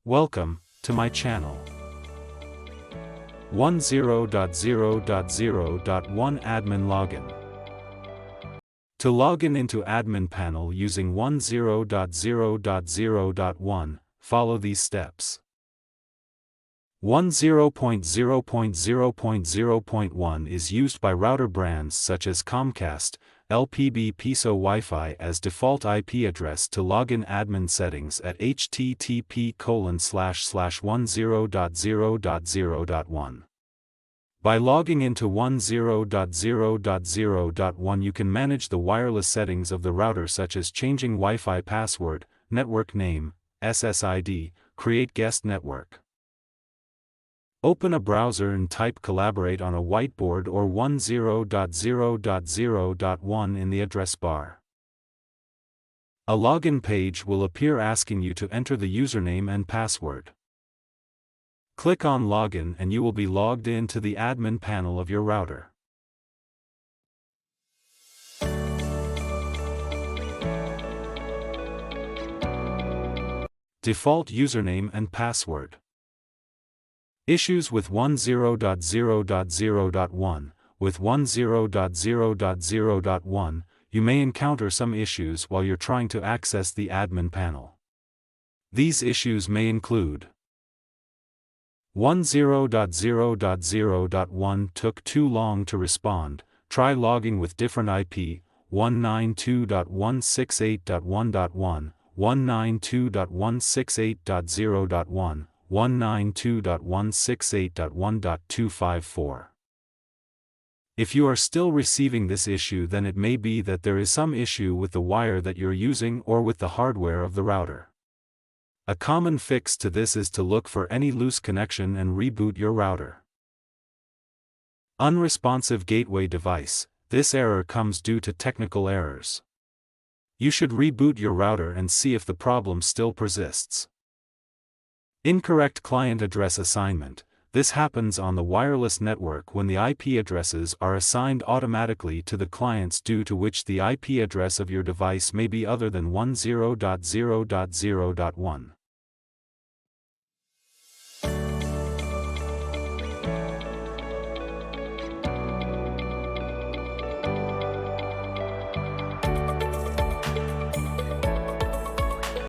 Welcome to my channel. 10.0.0.0.1 Admin Login. To log in into Admin Panel using 10.0.0.0.1, follow these steps. 10.0.0.0.1 is used by router brands such as Comcast, LPB-PSO Wi-Fi as default IP address to log in admin settings at http://10.0.0.0.1. By logging into 10.0.0.0.1 you can manage the wireless settings of the router such as changing Wi-Fi password, network name, SSID, create guest network. Open a browser and type collaborate on a whiteboard or 10.0.0.0.1 in the address bar. A login page will appear asking you to enter the username and password. Click on Login and you will be logged in to the admin panel of your router. Default username and password. Issues with 10.0.0.0.1. With 10.0.0.0.1, you may encounter some issues while you're trying to access the admin panel. These issues may include 10.0.0.0.1 took too long to respond, try logging with different IP, 192.168.1.1, 192.168.0.1, 192.168.1.254. If you are still receiving this issue, then it may be that there is some issue with the wire that you're using or with the hardware of the router. A common fix to this is to look for any loose connection and reboot your router. Unresponsive gateway device. This error comes due to technical errors. You should reboot your router and see if the problem still persists. Incorrect client address assignment. This happens on the wireless network when the IP addresses are assigned automatically to the clients, due to which the IP address of your device may be other than 10.0.0.0.1.